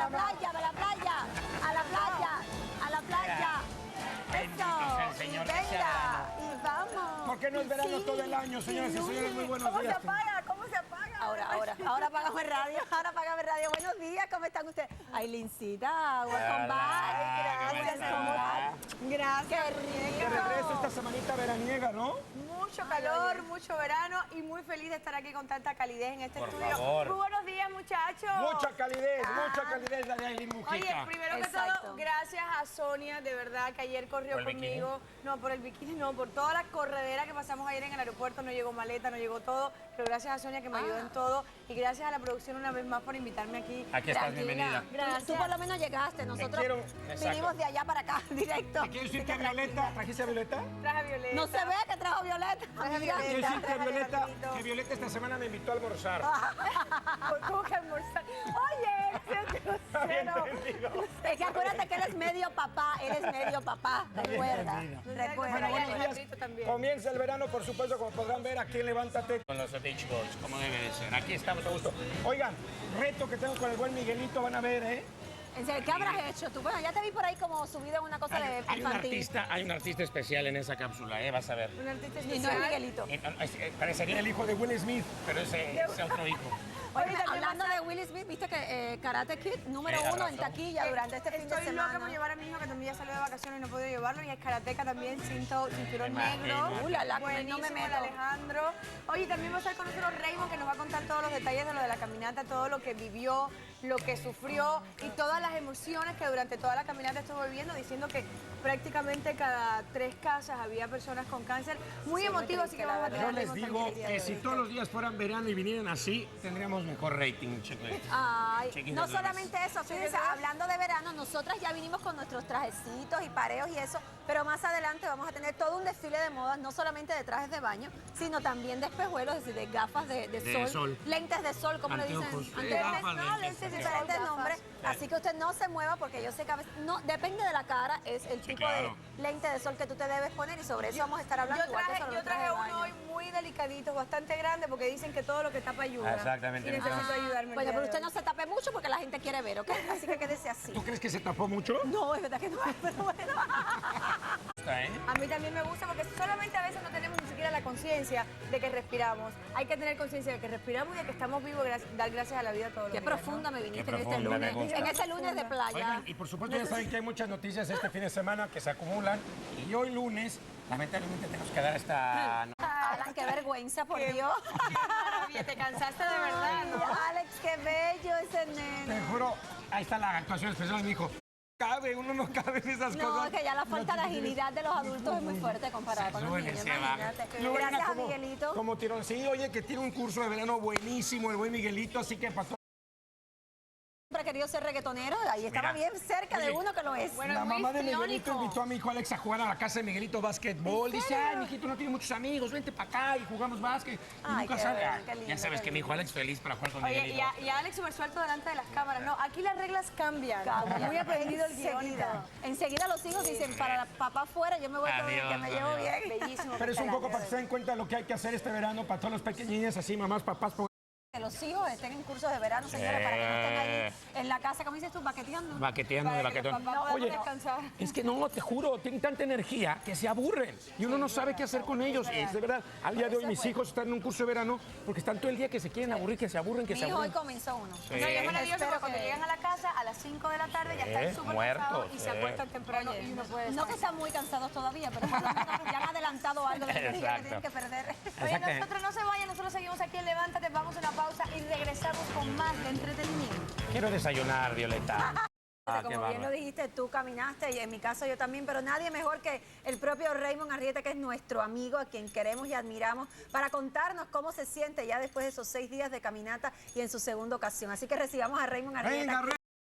la playa, a la playa, a la playa, a la playa. Eso, y venga, y vamos. ¿Por qué no es verano todo el año, señoras y señores? Muy buenos días. ¿Cómo se apaga? Ahora apagamos el radio, Buenos días, ¿cómo están ustedes? Ailincita, welcome back. Gracias. Qué De rico. regreso esta semanita veraniega, ¿no? Mucho calor, mucho verano y muy feliz de estar aquí con tanta calidez en este estudio. favor. Muy buenos días, muchachos. Mucha calidez, la de Ailín Mujica. Oye, primero que Exacto. todo, gracias a Sonia, de verdad, que ayer corrió ¿Por el conmigo. No, por el bikini, no, por toda la corredera que pasamos ayer en el aeropuerto. No llegó maleta, no llegó todo, pero gracias a Sonia que me ayudó en todo y gracias a la producción una vez más por invitarme aquí. Aquí estás, bienvenida. Gracias. Tú por lo menos llegaste, nosotros quiero- vinimos de allá para acá, directo. Te quiero decir que Violeta, ¿trajiste a Violeta? Traje a Violeta. No se ve que trajo Violeta. Traje a Amiga. Quiero Violeta. decir que Violeta esta semana me invitó a almorzar. ¿Cómo que almorzar? Oye, ese Había grosero. entendido. Es que acuérdate que él es medio papá, recuerda. Bueno, buenos días. Alejandrito también. Comienza el verano, por supuesto, como podrán ver aquí en Levántate. Con los Beach Boys, como debe de ser. Aquí estamos a gusto. Oigan, reto que tengo con el buen Miguelito, van a ver, ¿eh? En serio, ¿qué habrás hecho tú? Bueno, ya te vi por ahí como subido en una cosa de infantil. Hay un artista especial en esa cápsula, vas a ver. Un artista Y no es especial. Miguelito. Parecería el hijo de Will Smith. Pero ese es otro hijo. Oye, Oye, también hablando pasa- de Will Smith, viste que Karate Kid, número Tienes 1 en razón. taquilla durante este fin de Estoy loca por semana. llevar a mi hijo que también ya salió de vacaciones y no he podido llevarlo. Y es karateca también, cinturón Me negro. imagino. La, no me Buenísimo el meto. Alejandro. Oye, también va a estar con nosotros Raymond, que nos va a contar todos los detalles de lo de la caminata, todo lo que vivió, lo que sufrió y todas las emociones que durante toda la caminata estuvo viviendo, diciendo que prácticamente cada 3 casas había personas con cáncer. Muy emotivo, así que vamos a tener Yo a les Raymond digo también el día de que si hoy. todos los días fueran verano y vinieran así, tendríamos mejor rating, chicos. Ay, Chiquis no de Dolores. solamente eso, fíjense, hablando de verano, nosotras ya vinimos con nuestros trajecitos y pareos y eso, pero más adelante vamos a tener todo un desfile de modas, no solamente de trajes de baño, sino también de espejuelos, es decir, de gafas de sol, lentes de sol, como le dicen, Anteojos, anteojos, gafas, lentes, lentes. diferentes nombres, así que usted no se mueva porque yo sé que a veces, no, depende de la cara, es el tipo claro. de lente de sol que tú te debes poner y sobre eso vamos a estar hablando. Yo igual que traje, sobre yo los trajes traje de uno baño. hoy muy delicadito, bastante grande, porque dicen que todo lo que tapa ayuda. Exactamente. Y necesito ayudarme. el Bueno, día pero de usted hoy. no se tape mucho porque la gente quiere ver, ¿ok? Así que quédese así. ¿Tú crees que se tapó mucho? No, es verdad que no, pero bueno. A mí también me gusta porque solamente a veces no tenemos ni siquiera la conciencia de que respiramos. Hay que tener conciencia de que respiramos y de que estamos vivos, dar gracias a la vida todos los Qué días. profunda me viniste Qué en este profunda, me lunes. gusta. En ese lunes de playa. Oigan, y por supuesto ya saben que hay muchas noticias este fin de semana que se acumulan. Y hoy lunes, lamentablemente tenemos que dar esta... Alan, qué vergüenza, por Qué- Dios. Qué maravilla, te cansaste de verdad, ¿no? Alex, qué bello ese Te nene. juro, ahí está la actuación especial de mi hijo. Cabe, uno no cabe en esas No, cosas. es que ya la falta de agilidad de los adultos es muy fuerte comparada con los Suele niños, ser, imagínate. Luego viene Gracias a como- Miguelito. Como tirón. Sí, oye, que tiene un curso de verano buenísimo, el buen Miguelito, así que para todos. Siempre he querido ser reggaetonero, ahí estaba Mira. bien cerca de Oye, uno que lo es. Bueno, La es muy mamá de Miguelito histriónico. invitó a mi hijo Alex a jugar a la casa de Miguelito básquetbol. Dice, ay, mijito no tiene muchos amigos, vente para acá y jugamos básquet. Y Ay, nunca qué sale. bueno, qué lindo, Ya sabes qué que mi hijo lindo. Alex feliz para jugar con Oye, Miguelito. y a Alex súper suelto delante de las cámaras. No, aquí las reglas cambian. Cambia. Muy aprendido el guión y Enseguida. todo. Enseguida los hijos dicen, para papá afuera, yo me voy con el que me Adiós, llevo adiós. bien. Bellísimo. Pero es un poco para que se den cuenta de lo que hay que hacer este verano para todos los pequeñines, así, mamás, papás. Que los hijos estén en cursos de verano, señores, para que no estén ahí en la casa, como dices tú, baqueteando. Baqueteando, Para que los baqueteando. papás podamos Oye, descansar. es que no, te juro, tienen tanta energía que se aburren y uno no sabe qué hacer con ellos. Es de verdad, al día de hoy mis hijos están en un curso de verano porque están todo el día que se quieren aburrir, que se aburren, que Mi se hijo hoy aburren. comenzó uno. No, y es maravilloso Espero porque cuando que- llegan a la casa a las 5 de la tarde ya están súper muertos, cansados y se acuestan temprano Oye, y uno puede no que están muy cansados todavía, pero por lo menos ya han adelantado algo de la energía que Exacto. tienen que perder. Oye, Exactamente. nosotros no se vayan, nosotros seguimos aquí en Levántate, vamos a una pausa y regresamos con más de entretenimiento. Quiero desayunar, Violeta. Ah, qué Como bien lo bárbaro. dijiste, tú caminaste y en mi caso yo también, pero nadie mejor que el propio Raymond Arrieta, que es nuestro amigo, a quien queremos y admiramos, para contarnos cómo se siente ya después de esos 6 días de caminata y en su segunda ocasión. Así que recibamos a Raymond Arrieta. Venga,